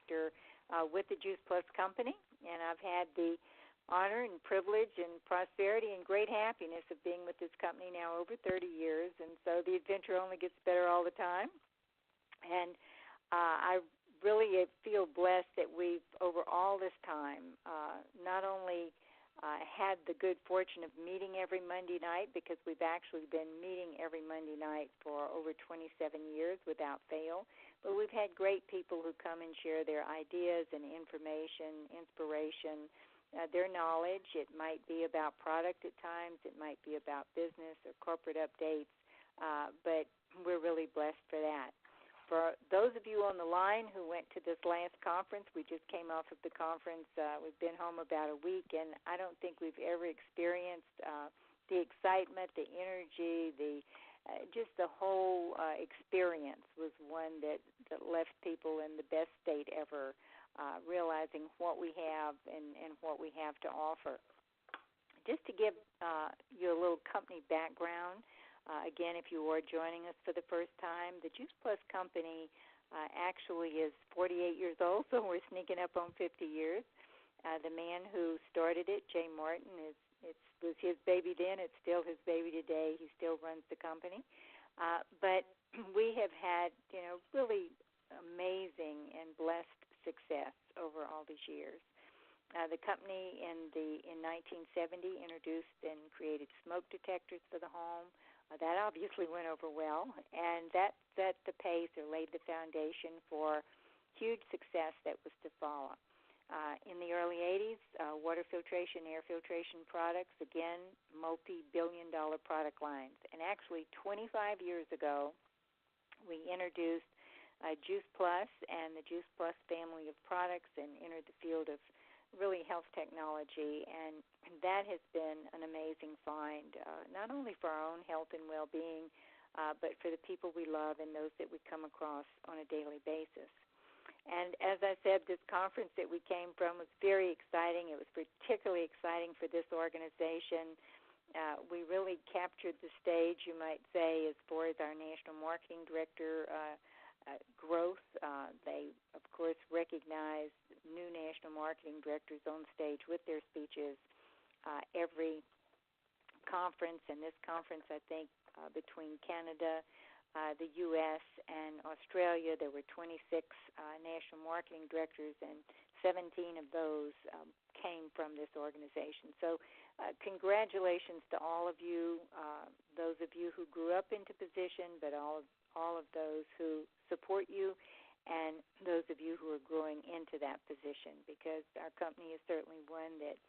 Director with the Juice Plus Company, and I've had the honor and privilege and prosperity and great happiness of being with this company now over 30 years, and so the adventure only gets better all the time. And I really feel blessed that we've, over all this time, not only had the good fortune of meeting every Monday night, because we've actually been meeting every Monday night for over 27 years without fail, but we've had great people who come and share their ideas and information, inspiration, their knowledge. It might be about product at times. It might be about business or corporate updates, but we're really blessed for that. For those of you on the line who went to this last conference, we just came off of the conference. We've been home about a week, and I don't think we've ever experienced the excitement, the energy, just the whole experience was one that left people in the best state ever, realizing what we have and what we have to offer. Just to give you a little company background, again, if you are joining us for the first time, the Juice Plus Company actually is 48 years old, so we're sneaking up on 50 years. The man who started it, Jay Martin, it was his baby then. It's still his baby today. He still runs the company. But we have had, really amazing and blessed success over all these years. The company in 1970 introduced and created smoke detectors for the home. That obviously went over well, and that set the pace or laid the foundation for huge success that was to follow. In the early 80s, water filtration, air filtration products, again, multi-billion-dollar product lines. And actually 25 years ago, we introduced Juice Plus and the Juice Plus family of products and entered the field of really health technology, and that has been an amazing find, not only for our own health and well-being, but for the people we love and those that we come across on a daily basis. And as I said, this conference that we came from was very exciting. It was particularly exciting for this organization. We really captured the stage, you might say, as far as our National Marketing Director growth. They, of course, recognized new National Marketing Directors on stage with their speeches every conference. And this conference, I think, between Canada, the U.S., and Australia, there were 26 National Marketing Directors, and 17 of those came from this organization. So congratulations to all of you, those of you who grew up into position, but all of those who support you, and those of you who are growing into that position, because our company is certainly one that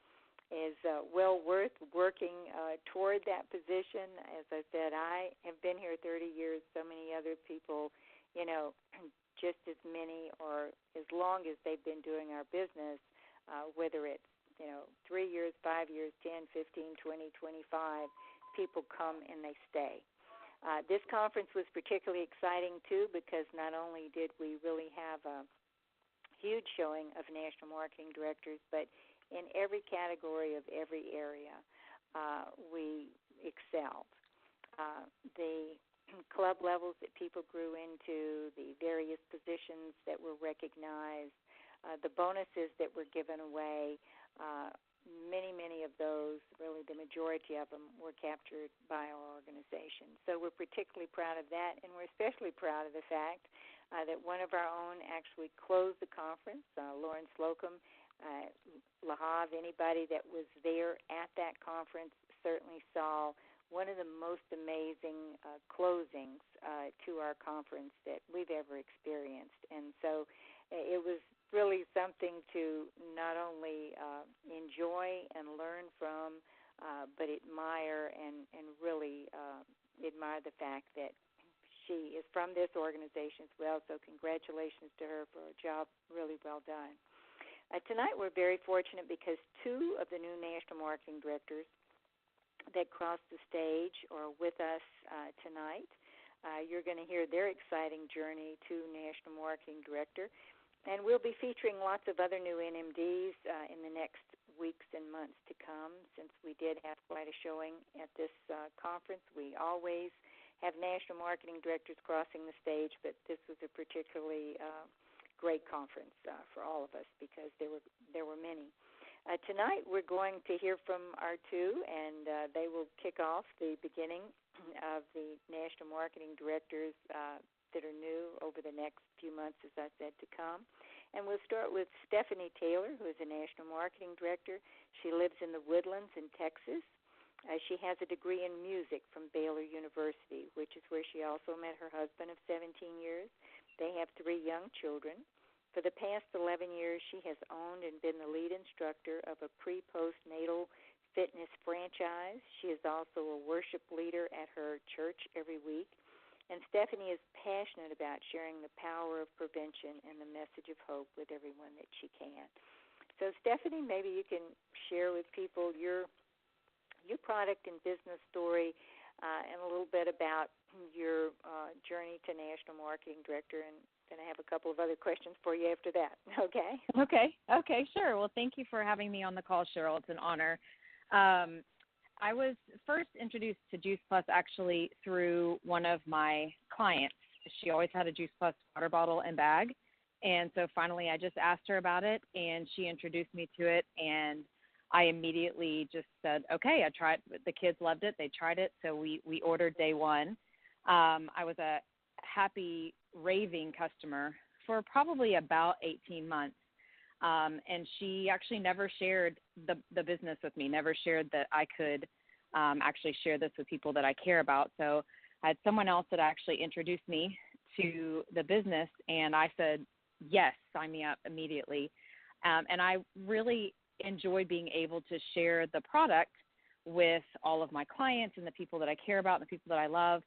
is well worth working toward that position. As I said, I have been here 30 years. So many other people, just as many or as long as they've been doing our business, whether it's, 3 years, 5 years, 10, 15, 20, 25, people come and they stay. This conference was particularly exciting, too, because not only did we really have a huge showing of National Marketing Directors, but in every category of every area, we excelled. The club levels that people grew into, the various positions that were recognized, the bonuses that were given away, many of those, really the majority of them, were captured by our organization. So we're particularly proud of that, and we're especially proud of the fact that one of our own actually closed the conference, Lauren Slocum. Lahav, anybody that was there at that conference certainly saw one of the most amazing closings to our conference that we've ever experienced. And so it was really something to not only enjoy and learn from, but admire and really admire the fact that she is from this organization as well. So congratulations to her for a job really well done. Tonight we're very fortunate because two of the new National Marketing Directors that crossed the stage are with us tonight. You're going to hear their exciting journey to National Marketing Director. And we'll be featuring lots of other new NMDs in the next weeks and months to come. Since we did have quite a showing at this conference, we always have National Marketing Directors crossing the stage, but this was a particularly great conference for all of us because there were many. Tonight we're going to hear from our two, and they will kick off the beginning of the national marketing directors that are new over the next few months, as I said, to come. And we'll start with Stephanie Taylor, who is a national marketing director. She lives in the Woodlands in Texas. She has a degree in music from Baylor University, which is where she also met her husband of 17 years. They have 3 young children. For the past 11 years, she has owned and been the lead instructor of a pre-postnatal fitness franchise. She is also a worship leader at her church every week. And Stephanie is passionate about sharing the power of prevention and the message of hope with everyone that she can. So, Stephanie, maybe you can share with people your product and business story and a little bit about your journey to National Marketing Director, and then I have a couple of other questions for you after that. Okay? Okay, sure. Well, thank you for having me on the call, Cheryl. It's an honor. I was first introduced to Juice Plus actually through one of my clients. She always had a Juice Plus water bottle and bag, and so finally I just asked her about it, and she introduced me to it, and I immediately just said, okay, I tried. The kids loved it. They tried it, so we ordered day one. I was a happy, raving customer for probably about 18 months. And she actually never shared the business with me, never shared that I could actually share this with people that I care about. So I had someone else that actually introduced me to the business, and I said, yes, sign me up immediately. And I really enjoy being able to share the product with all of my clients and the people that I care about and the people that I love.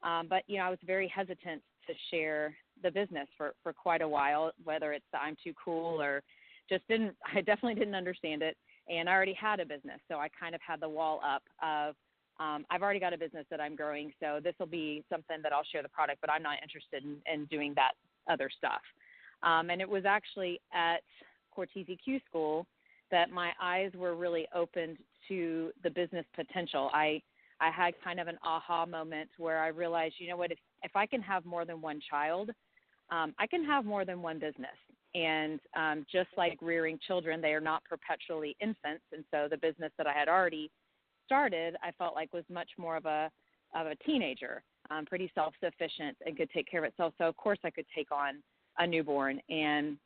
But, I was very hesitant to share the business for quite a while, whether it's that I'm too cool or I definitely didn't understand it. And I already had a business, so I kind of had the wall up of, I've already got a business that I'm growing, so this will be something that I'll share the product, but I'm not interested in doing that other stuff. And it was actually at Cortese Q School that my eyes were really opened to the business potential. I had kind of an aha moment where I realized, if I can have more than one child, I can have more than one business. And just like rearing children, they are not perpetually infants. And so the business that I had already started, I felt like was much more of a teenager, pretty self-sufficient and could take care of itself. So, of course, I could take on a newborn. And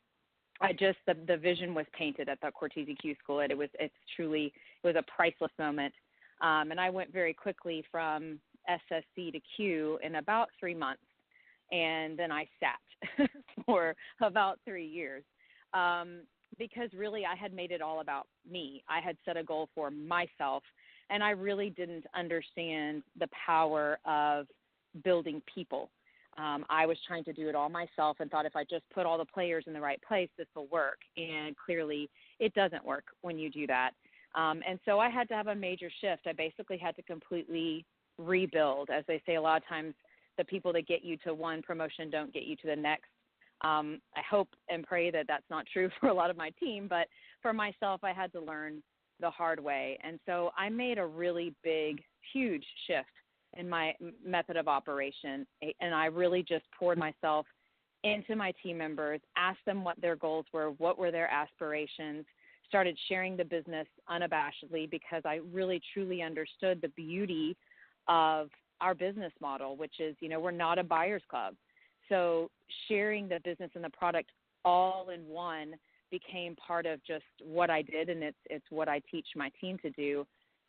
the vision was painted at the Cortese Q School. It was a priceless moment. And I went very quickly from SSC to Q in about 3 months. And then I sat for about 3 years because really I had made it all about me. I had set a goal for myself, and I really didn't understand the power of building people. I was trying to do it all myself and thought if I just put all the players in the right place, this will work. And clearly it doesn't work when you do that. And so I had to have a major shift. I basically had to completely rebuild. As they say a lot of times, the people that get you to one promotion don't get you to the next. I hope and pray that that's not true for a lot of my team, but for myself, I had to learn the hard way. And so I made a really big, huge shift in my method of operation, and I really just poured myself into my team members, asked them what their goals were, what were their aspirations, started sharing the business unabashedly because I really truly understood the beauty of our business model, which is, we're not a buyer's club. So sharing the business and the product all in one became part of just what I did, and it's what I teach my team to do.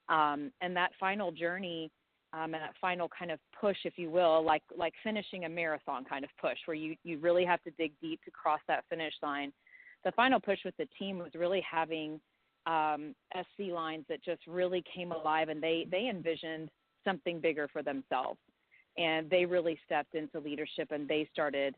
And that final journey and that final kind of push, if you will, like finishing a marathon kind of push where you really have to dig deep to cross that finish line. The final push with the team was really having SC lines that just really came alive, and they envisioned something bigger for themselves. And they really stepped into leadership, and they started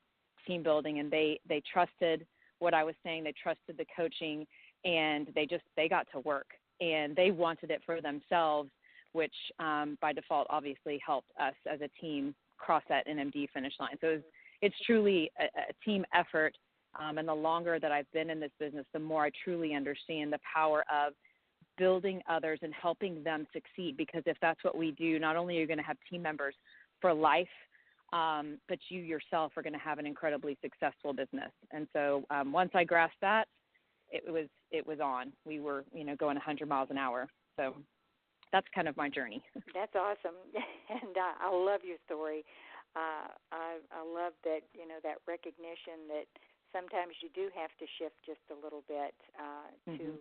team building, and they trusted what I was saying. They trusted the coaching, and they got to work, and they wanted it for themselves, which by default obviously helped us as a team cross that NMD finish line. So it's truly a team effort. And the longer that I've been in this business, the more I truly understand the power of building others and helping them succeed. Because if that's what we do, not only are you going to have team members for life, but you yourself are going to have an incredibly successful business. And so once I grasped that, it was on. We were, going 100 miles an hour. So that's kind of my journey. That's awesome, and I love your story. I love that, that recognition that sometimes you do have to shift just a little bit to,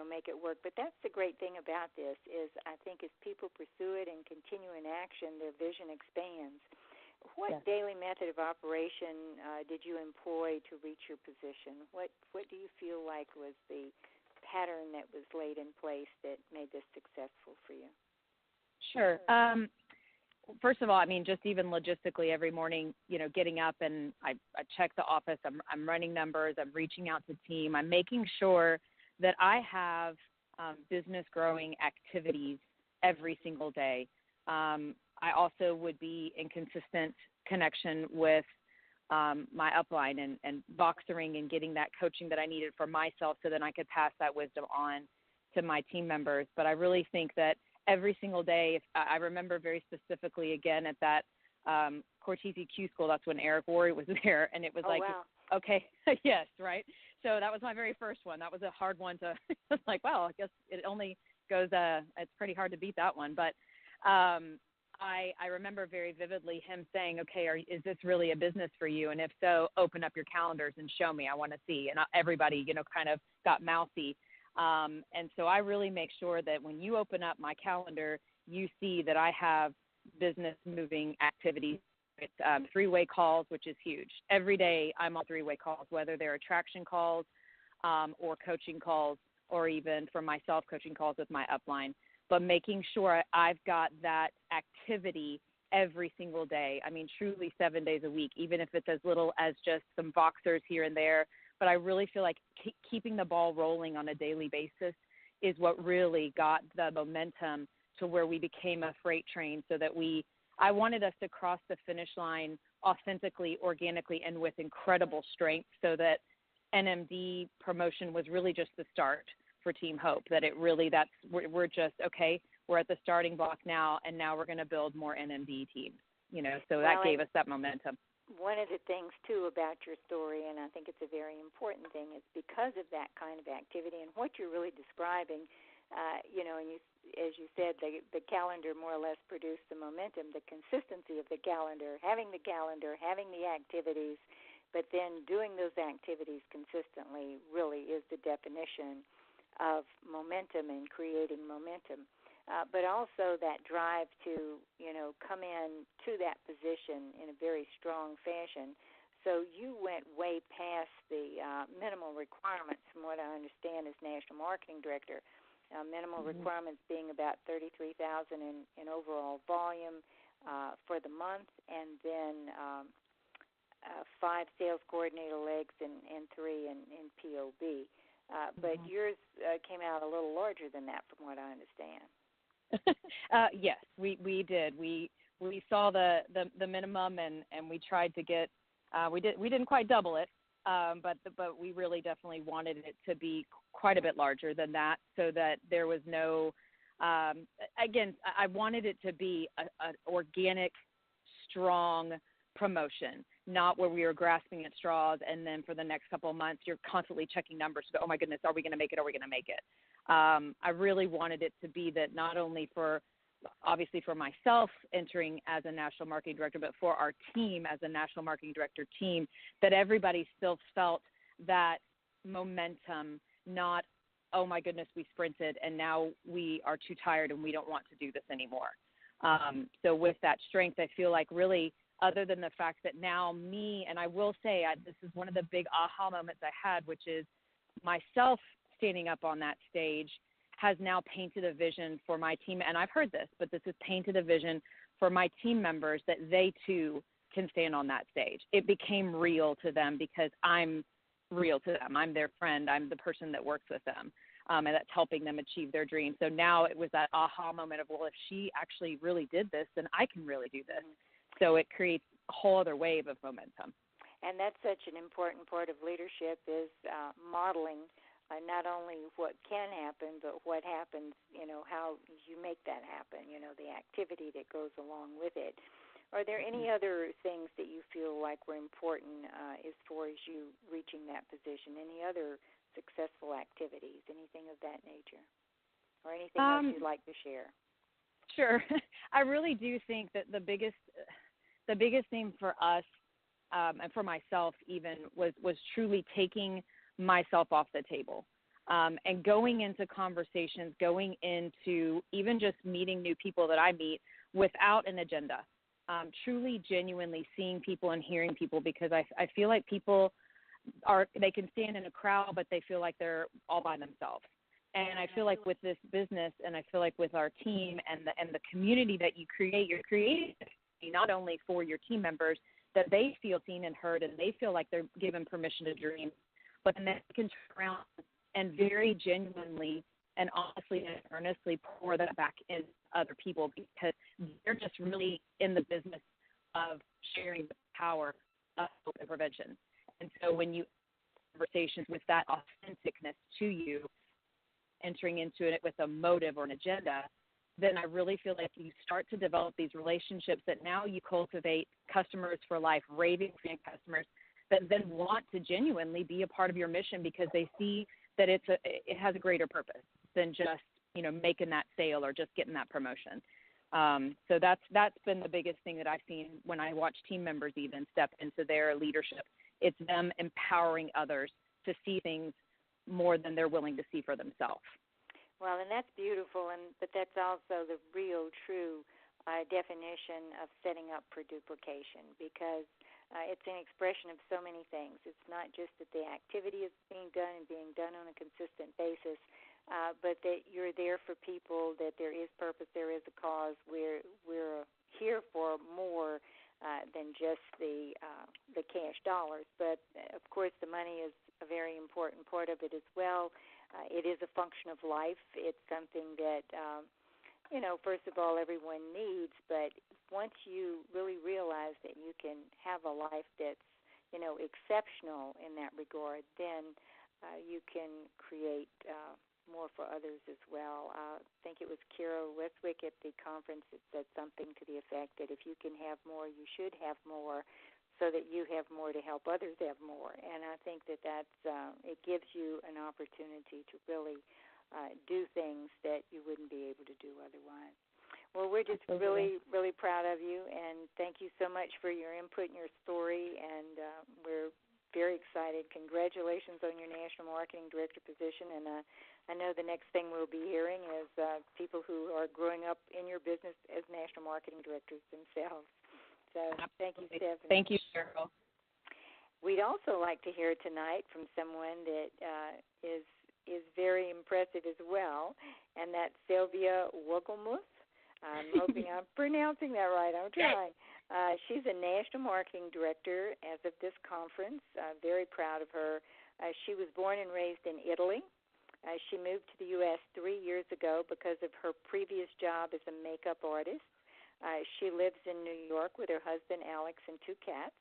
make it work. But that's the great thing about this is I think as people pursue it and continue in action, their vision expands. What daily method of operation did you employ to reach your position? What do you feel like was the pattern that was laid in place that made this successful for you? Sure. First of all, just even logistically every morning, getting up and I check the office, I'm running numbers, I'm reaching out to team, I'm making sure that I have business growing activities every single day. I also would be in consistent connection with my upline and boxering and getting that coaching that I needed for myself so that I could pass that wisdom on to my team members. But I really think that every single day, I remember very specifically again at that Cortese Q school, that's when Eric Worre was there, and it was wow. Okay, yes, right. So that was my very first one. That was a hard one to, I guess it only goes, it's pretty hard to beat that one. But I remember very vividly him saying, okay, is this really a business for you? And if so, open up your calendars and show me. I want to see. And everybody, kind of got mouthy. And so I really make sure that when you open up my calendar, you see that I have business moving activities. It's three-way calls, which is huge. Every day I'm on three-way calls, whether they're attraction calls or coaching calls, or even for myself, coaching calls with my upline. But making sure I've got that activity every single day. Truly 7 days a week, even if it's as little as just some boxers here and there. But I really feel like keeping the ball rolling on a daily basis is what really got the momentum to where we became a freight train, so that I wanted us to cross the finish line authentically, organically, and with incredible strength, so that NMD promotion was really just the start for Team Hope, that we're just, okay, we're at the starting block now, and now we're going to build more NMD teams, so that gave us that momentum. One of the things, too, about your story, and I think it's a very important thing, is because of that kind of activity and what you're really describing, and you, as you said, the calendar more or less produced the momentum, the consistency of the calendar, having the activities, but then doing those activities consistently really is the definition of momentum and creating momentum. But also that drive to, come in to that position in a very strong fashion. So you went way past the minimal requirements, from what I understand as National Marketing Director. Minimal requirements being about $33,000 in overall volume for the month, and then 5 sales coordinator legs and 3 in POB. But yours came out a little larger than that, from what I understand. Yes, we did. We saw the minimum, and we tried to get. We didn't quite double it, but we really definitely wanted it to be quite a bit larger than that, so that there was no. Again, I wanted it to be an organic, strong promotion, not where we were grasping at straws, and then for the next couple of months you're constantly checking numbers to go, oh my goodness, are we going to make it? Are we going to make it? I really wanted it to be that not only obviously for myself entering as a national marketing director, but for our team as a national marketing director team, that everybody still felt that momentum, not, oh my goodness, we sprinted and now we are too tired and we don't want to do this anymore. So with that strength, I feel like really, other than the fact that now me, and I will say this is one of the big aha moments I had, which is myself standing up on that stage has now painted a vision for my team. And I've heard this, but this has painted a vision for my team members that they too can stand on that stage. It became real to them because I'm real to them. I'm their friend. I'm the person that works with them. And that's helping them achieve their dreams. So now it was that aha moment of, well, if she actually really did this, then I can really do this. So it creates a whole other wave of momentum. And that's such an important part of leadership is modeling not only what can happen, but what happens, how you make that happen, the activity that goes along with it. Are there any other things that you feel like were important as far as you reaching that position? Any other successful activities, anything of that nature, or anything else you'd like to share? Sure. I really do think that the biggest thing for us and for myself even was truly taking myself off the table and going into conversations, going into even just meeting new people that I meet without an agenda, truly genuinely seeing people and hearing people, because I feel like people they can stand in a crowd, but they feel like they're all by themselves. And I feel like with this business, and I feel like with our team and the community that you create, you're creating not only for your team members, that they feel seen and heard, and they feel like they're given permission to dream, but then they can turn around and very genuinely and honestly and earnestly pour that back into other people, because they're just really in the business of sharing the power of hope and prevention. And so when you have conversations with that authenticness to you, entering into it with a motive or an agenda, then I really feel like you start to develop these relationships that now you cultivate customers for life, raving fan customers that then want to genuinely be a part of your mission, because they see that it has a greater purpose than just, making that sale or just getting that promotion. So that's been the biggest thing that I've seen when I watch team members even step into their leadership. It's them empowering others to see things more than they're willing to see for themselves. Well, and that's beautiful, but that's also the real, true definition of setting up for duplication, because it's an expression of so many things. It's not just that the activity is being done and being done on a consistent basis, but that you're there for people, that there is purpose, there is a cause. We're here for more than just the cash dollars. But, of course, the money is a very important part of it as well. It is a function of life. It's something that, first of all, everyone needs. But once you really realize that you can have a life that's, exceptional in that regard, then you can create more for others as well. I think it was Kira Westwick at the conference that said something to the effect that if you can have more, you should have more, so that you have more to help others have more. And I think that's it gives you an opportunity to really do things that you wouldn't be able to do otherwise. Well, we're just really, really proud of you, and thank you so much for your input and your story, and we're very excited. Congratulations on your National Marketing Director position, and I know the next thing we'll be hearing is people who are growing up in your business as National Marketing Directors themselves. So thank you, Stephanie. Thank you, Cheryl. We'd also like to hear tonight from someone that is very impressive as well, and that's Silvia Wohlgemuth. I'm hoping I'm pronouncing that right. I'm trying. She's a National Marketing Director as of this conference. Very proud of her. She was born and raised in Italy. She moved to the U.S. 3 years ago because of her previous job as a makeup artist. She lives in New York with her husband, Alex, and 2 cats.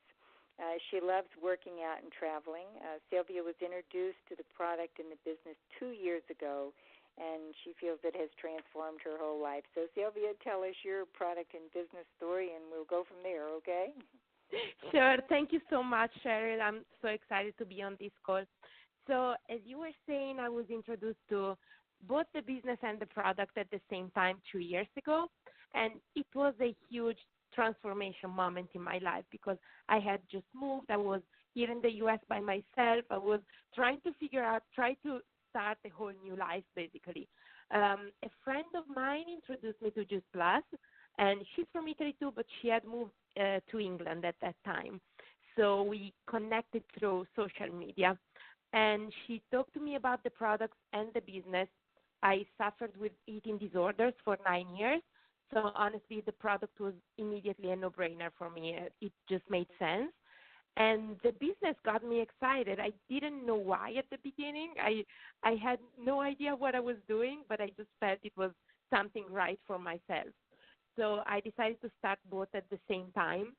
She loves working out and traveling. Silvia was introduced to the product and the business 2 years ago, and she feels it has transformed her whole life. So, Silvia, tell us your product and business story, and we'll go from there, okay? Sure. Thank you so much, Cheryl. I'm so excited to be on this call. So, as you were saying, I was introduced to both the business and the product at the same time 2 years ago, and it was a huge transformation moment in my life because I had just moved. I was here in the U.S. by myself. I was trying to try to start a whole new life, basically. A friend of mine introduced me to Juice Plus, and she's from Italy too, but she had moved to England at that time. So we connected through social media, and she talked to me about the products and the business. I suffered with eating disorders for 9 years, so honestly, the product was immediately a no-brainer for me. It just made sense. And the business got me excited. I didn't know why at the beginning. I had no idea what I was doing, but I just felt it was something right for myself. So I decided to start both at the same time.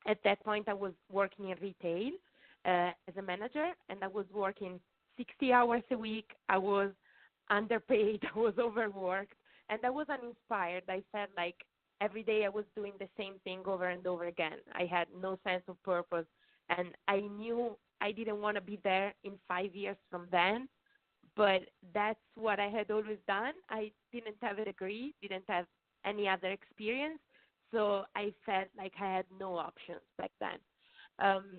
At that point, I was working in retail as a manager, and I was working 60 hours a week. I was underpaid. I was overworked, and I was uninspired. I felt like every day I was doing the same thing over and over again. I had no sense of purpose, and I knew I didn't want to be there in 5 years from then, but that's what I had always done. I didn't have a degree, didn't have any other experience, so I felt like I had no options back then.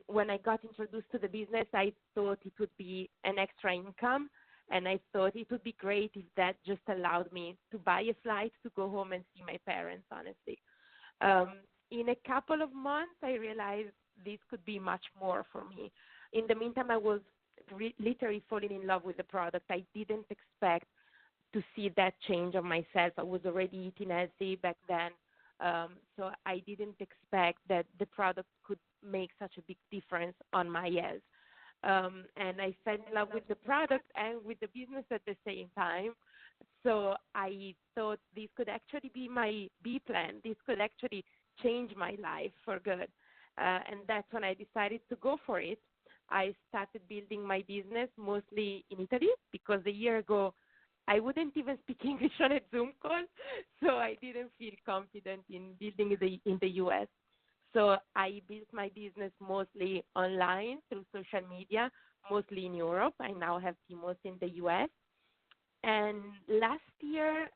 When I got introduced to the business, I thought it would be an extra income, and I thought it would be great if that just allowed me to buy a flight to go home and see my parents, honestly. In a couple of months, I realized this could be much more for me. In the meantime, I was literally falling in love with the product. I didn't expect to see that change of myself. I was already eating healthy back then, so I didn't expect that the product could make such a big difference on my health. And I fell in love with the product and with the business at the same time. So I thought this could actually be my B plan. This could actually change my life for good. And that's when I decided to go for it. I started building my business mostly in Italy because a year ago I wouldn't even speak English on a Zoom call, so I didn't feel confident in building in the U.S. So I built my business mostly online through social media, mostly in Europe. I now have teams in the U.S. And last year,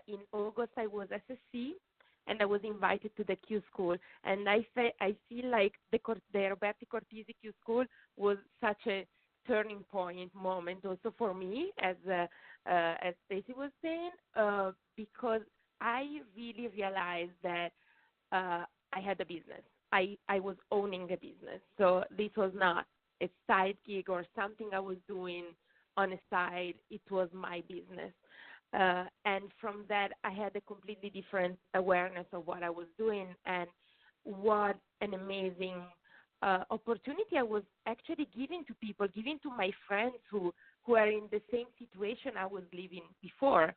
in August, I was SSC, and I was invited to the Q School. And I feel like the Roberto Cortese Q School was such a turning point moment also for me, as Stacy was saying, because I really realized that I had a business. I was owning a business. So this was not a side gig or something I was doing on a side. It was my business. And from that, I had a completely different awareness of what I was doing and what an amazing opportunity I was actually giving to people, giving to my friends who are in the same situation I was living before.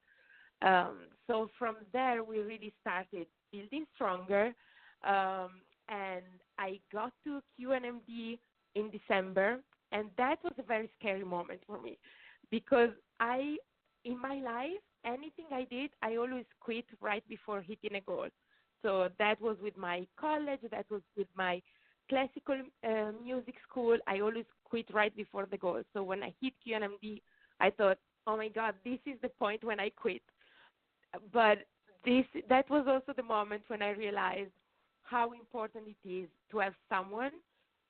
So from there, we really started building stronger. And I got to QNMD in December, and that was a very scary moment for me because in my life, anything I did, I always quit right before hitting a goal. So that was with my college, that was with my classical music school. I always quit right before the goal. So when I hit QNMD, I thought, oh my God, this is the point when I quit. But that was also the moment when I realized how important it is to have someone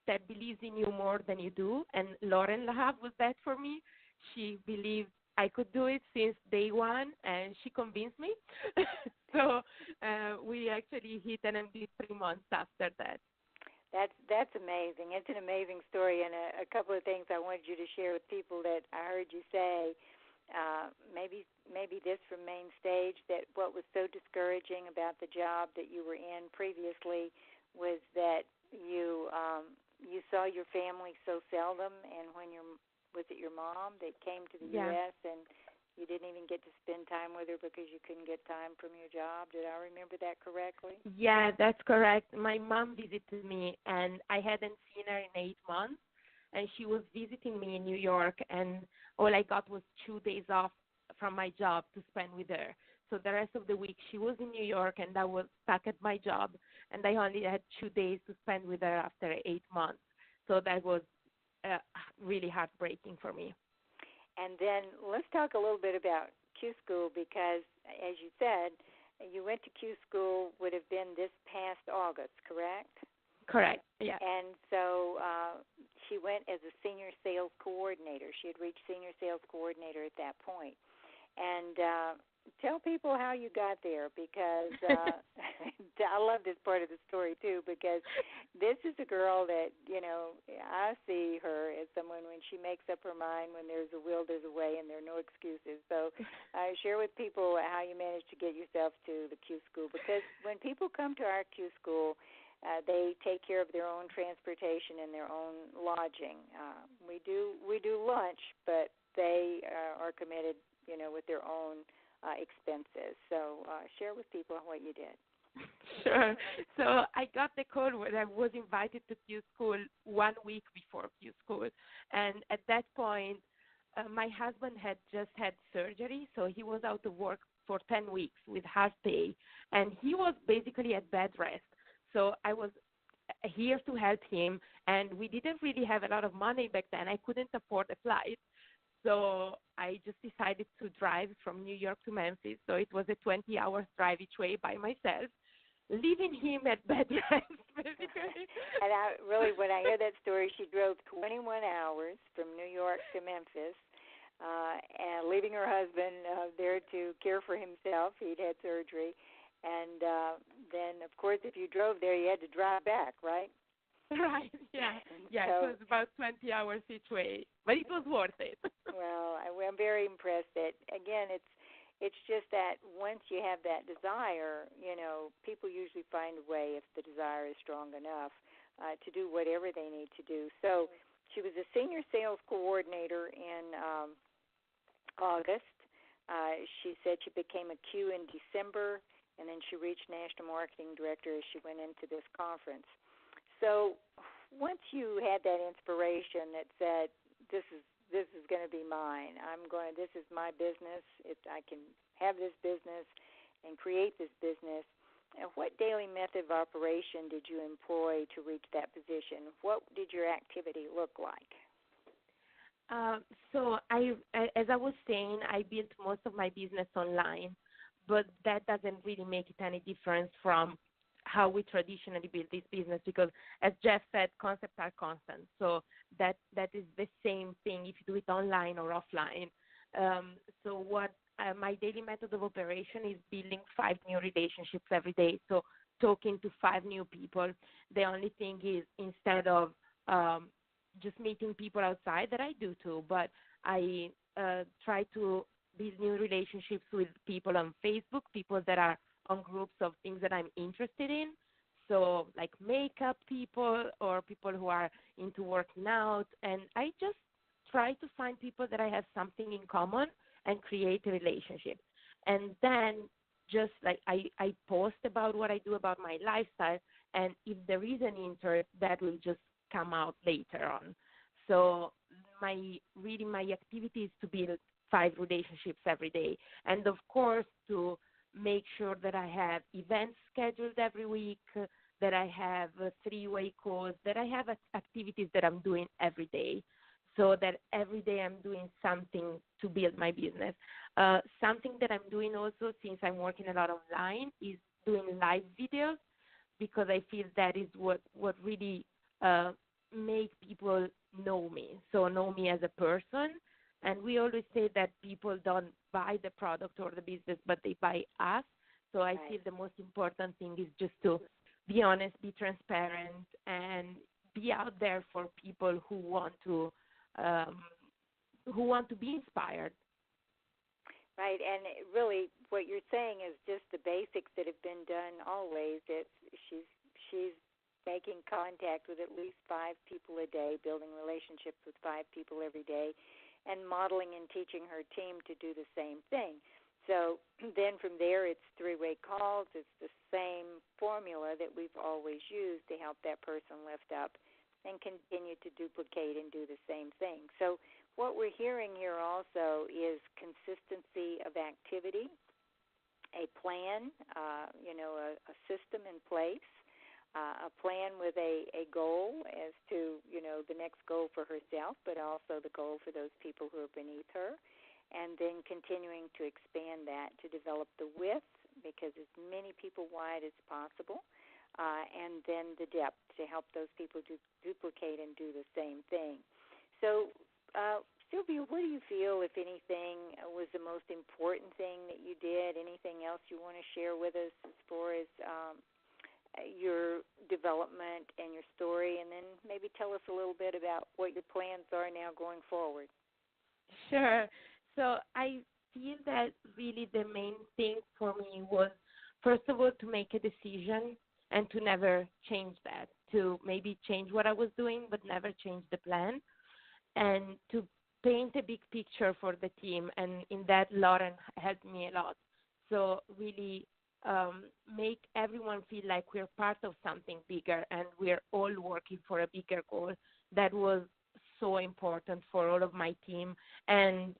that believes in you more than you do. And Lauren Lahab was that for me. She believed I could do it since day one, and she convinced me. So we actually hit NMD 3 months after that. That's amazing. It's an amazing story, and a couple of things I wanted you to share with people that I heard you say. Maybe this from main stage, that what was so discouraging about the job that you were in previously was that you saw your family so seldom, and when was it your mom that came to the U.S. and you didn't even get to spend time with her because you couldn't get time from your job? Did I remember that correctly? Yeah, that's correct. My mom visited me, and I hadn't seen her in 8 months. And she was visiting me in New York, and all I got was 2 days off from my job to spend with her. So the rest of the week, she was in New York, and I was stuck at my job, and I only had 2 days to spend with her after 8 months. So that was really heartbreaking for me. And then let's talk a little bit about Q School, because, as you said, you went to Q School would have been this past August, correct? Correct, yeah. And so she went as a senior sales coordinator. She had reached senior sales coordinator at that point. And tell people how you got there, because I love this part of the story, too, because this is a girl that, I see her as someone when she makes up her mind, when there's a will, there's a way, and there are no excuses. So share with people how you managed to get yourself to the Q School, because when people come to our Q School, they take care of their own transportation and their own lodging. We do lunch, but they are committed, with their own expenses. So share with people what you did. Sure. So I got the call when I was invited to Q School 1 week before Q School. And at that point, my husband had just had surgery, so he was out of work for 10 weeks with half pay, and he was basically at bed rest. So I was here to help him, and we didn't really have a lot of money back then. I couldn't afford a flight. So I just decided to drive from New York to Memphis. So it was a 20-hour drive each way by myself, leaving him at bed rest, basically. And when I hear that story, she drove 21 hours from New York to Memphis, and leaving her husband there to care for himself. He'd had surgery. And then, of course, if you drove there, you had to drive back, right? Right, yeah. Yeah, so, it was about 20 hours each way, but it was worth it. Well, I'm very impressed that, again, it's just that once you have that desire, people usually find a way, if the desire is strong enough, to do whatever they need to do. So she was a senior sales coordinator in August. She said she became a Q in December, and then she reached national marketing director as she went into this conference. So once you had that inspiration that said, this is going to be mine, this is my business, I can have this business and create this business, what daily method of operation did you employ to reach that position? What did your activity look like? So as I was saying, I built most of my business online, but that doesn't really make it any difference from how we traditionally build this business, because as Jeff said, concepts are constant. So that is the same thing if you do it online or offline. So what my daily method of operation is building 5 new relationships every day. So talking to 5 new people. The only thing is, instead of just meeting people outside, that I do too, but I try to build new relationships with people on Facebook, people that are on groups of things that I'm interested in. So like makeup people or people who are into working out. And I just try to find people that I have something in common and create a relationship. And then just like I post about what I do, about my lifestyle. And if there is an interest, that will just come out later on. So my activity is to build 5 relationships every day. And of course, to make sure that I have events scheduled every week, that I have 3-way calls, that I have activities that I'm doing every day, so that every day I'm doing something to build my business. Something that I'm doing also, since I'm working a lot online, is doing live videos, because I feel that is what really make people know me, so know me as a person. And we always say that people don't buy the product or the business, but they buy us. So I feel the most important thing is just to be honest, be transparent, and be out there for people who want to be inspired. Right, and really what you're saying is just the basics that have been done always. She's making contact with at least 5 people a day, building relationships with 5 people every day, and modeling and teaching her team to do the same thing. So then from there, it's 3-way calls. It's the same formula that we've always used to help that person lift up and continue to duplicate and do the same thing. So what we're hearing here also is consistency of activity, a plan, a system in place, a plan with a goal as to, the next goal for herself, but also the goal for those people who are beneath her, and then continuing to expand that to develop the width, because as many people wide as possible, and then the depth to help those people duplicate and do the same thing. So, Silvia, what do you feel, if anything, was the most important thing that you did? Anything else you want to share with us as far as your development and your story, and then maybe tell us a little bit about what your plans are now going forward? Sure. So I feel that really the main thing for me was, first of all, to make a decision and to never change that, to maybe change what I was doing but never change the plan, and to paint a big picture for the team. And in that, Lauren helped me a lot. So really make everyone feel like we're part of something bigger and we're all working for a bigger goal. That was so important for all of my team. And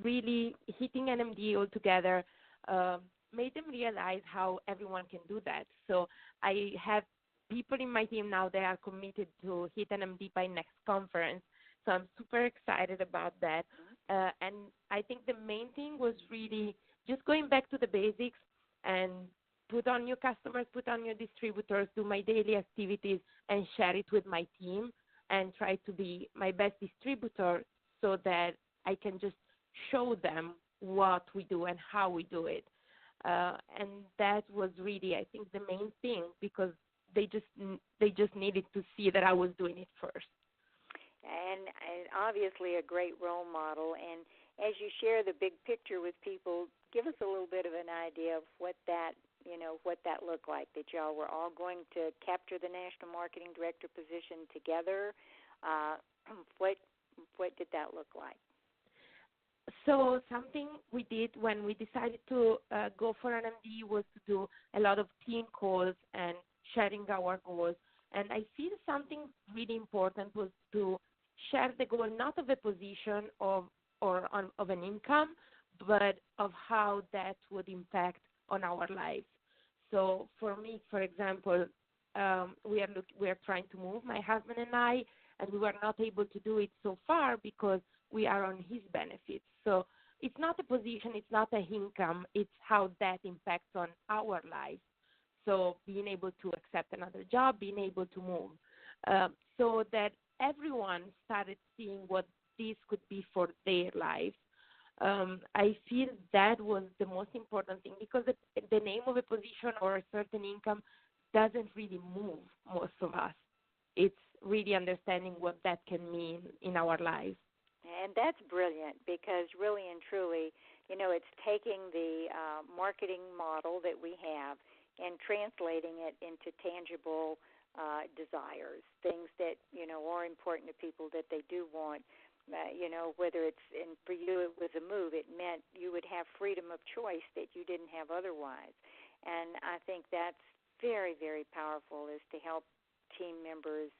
really hitting NMD altogether made them realize how everyone can do that. So I have people in my team now that are committed to hit NMD by next conference. So I'm super excited about that. And I think the main thing was really just going back to the basics and put on new customers, put on new distributors, do my daily activities, and share it with my team and try to be my best distributor so that I can just show them what we do and how we do it. And that was really, I think, the main thing because they just needed to see that I was doing it first. And obviously a great role model. And as you share the big picture with people, give us a little bit of an idea of what that looked like, that y'all were all going to capture the National Marketing Director position together. What did that look like? So something we did when we decided to go for NMD was to do a lot of team calls and sharing our goals. And I feel something really important was to share the goal not of a position of an income, but of how that would impact on our lives. So for me, for example, we are trying to move, my husband and I, and we were not able to do it so far because we are on his benefits. So it's not a position, it's not an income, it's how that impacts on our lives. So being able to accept another job, being able to move, so that everyone started seeing what this could be for their lives. I feel that was the most important thing because the name of a position or a certain income doesn't really move most of us. It's really understanding what that can mean in our lives. And that's brilliant because really and truly, it's taking the marketing model that we have and translating it into tangible desires, things that, are important to people that they do want. Whether it's, and for you it was a move, it meant you would have freedom of choice that you didn't have otherwise. And I think that's very, very powerful, is to help team members,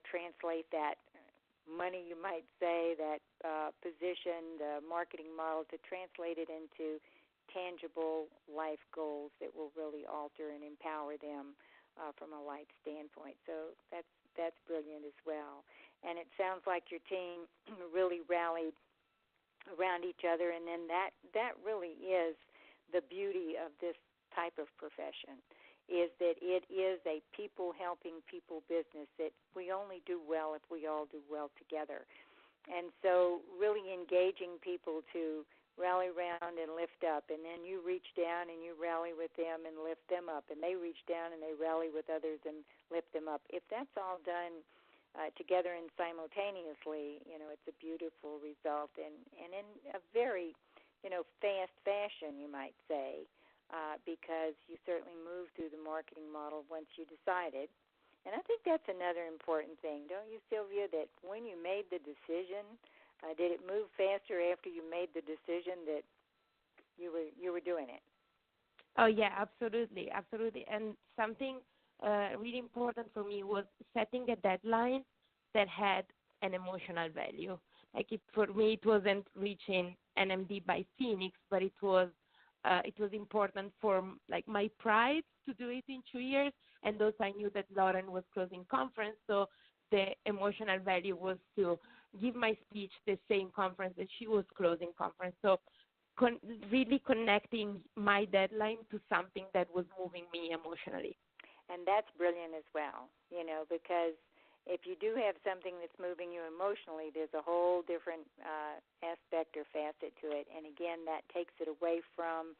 translate that money, you might say, that position, the marketing model, to translate it into tangible life goals that will really alter and empower them from a life standpoint. So that's brilliant as well. And it sounds like your team really rallied around each other, and then that really is the beauty of this type of profession, is that it is a people helping people business, that we only do well if we all do well together. And so really engaging people to rally around and lift up, and then you reach down and you rally with them and lift them up, and they reach down and they rally with others and lift them up. If that's all done together and simultaneously, it's a beautiful result, and in a very, fast fashion, you might say, because you certainly moved through the marketing model once you decided. And I think that's another important thing, don't you, Silvia, that when you made the decision, did it move faster after you made the decision that you were doing it? Oh, yeah, absolutely. And something really important for me was setting a deadline that had an emotional value. For me, it wasn't reaching NMD by Phoenix, but it was important for my pride to do it in 2 years, and also I knew that Lauren was closing conference, so the emotional value was to give my speech the same conference that she was closing conference. So really connecting my deadline to something that was moving me emotionally. And that's brilliant as well, because if you do have something that's moving you emotionally, there's a whole different aspect or facet to it. And again, that takes it away from,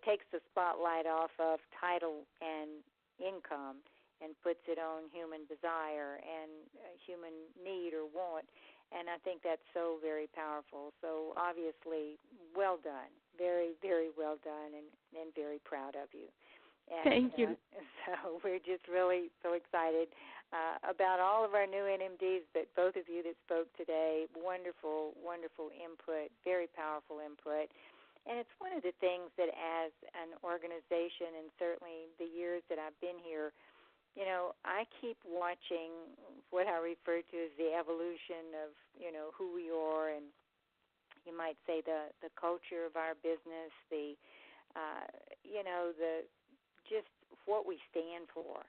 takes the spotlight off of title and income and puts it on human desire and human need or want. And I think that's so very powerful. So obviously, well done, very, very well done, and very proud of you. And, thank you. So we're just really so excited about all of our new NMDs, but both of you that spoke today, wonderful, wonderful input, very powerful input. And it's one of the things that as an organization, and certainly the years that I've been here, I keep watching what I refer to as the evolution of, who we are, and you might say the culture of our business, the just what we stand for.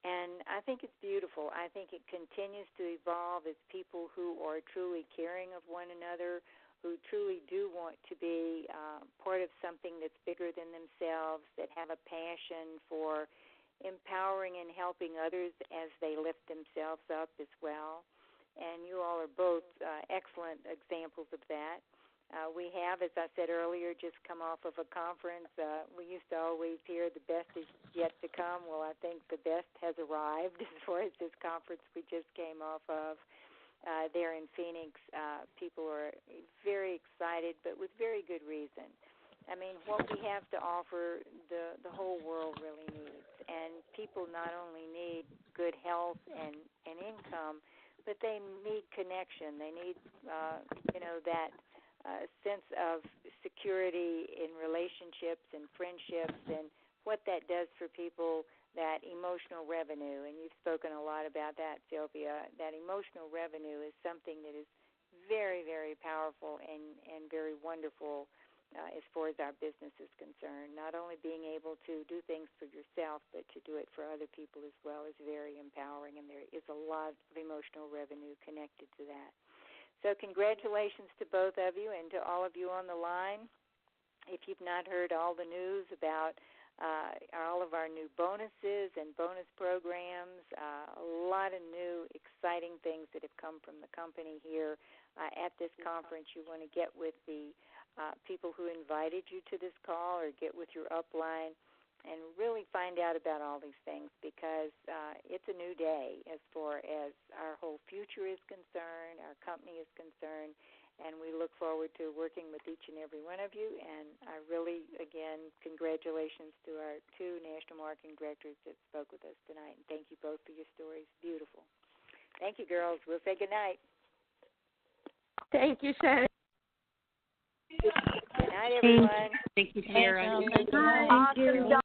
And I think it's beautiful. I think it continues to evolve as people who are truly caring of one another, who truly do want to be part of something that's bigger than themselves, that have a passion for empowering and helping others as they lift themselves up as well. And you all are both excellent examples of that. We have, as I said earlier, just come off of a conference. We used to always hear the best is yet to come. Well, I think the best has arrived as far as this conference we just came off of there in Phoenix. People are very excited, but with very good reason. I mean, what we have to offer, the whole world really needs. And people not only need good health and income, but they need connection. They need, that sense of security in relationships and friendships, and what that does for people, that emotional revenue. And you've spoken a lot about that, Silvia. That emotional revenue is something that is very, very powerful and very wonderful as far as our business is concerned. Not only being able to do things for yourself, but to do it for other people as well is very empowering, and there is a lot of emotional revenue connected to that. So congratulations to both of you and to all of you on the line. If you've not heard all the news about all of our new bonuses and bonus programs, a lot of new exciting things that have come from the company here at this conference, you want to get with the people who invited you to this call, or get with your upline and really find out about all these things, because it's a new day as far as our whole future is concerned, our company is concerned, and we look forward to working with each and every one of you. And I really, again, congratulations to our two national marketing directors that spoke with us tonight, and thank you both for your stories. Beautiful. Thank you, girls. We'll say good night. Thank you, Sharon. Good night, everyone. Thank you, Sharon. Thank you.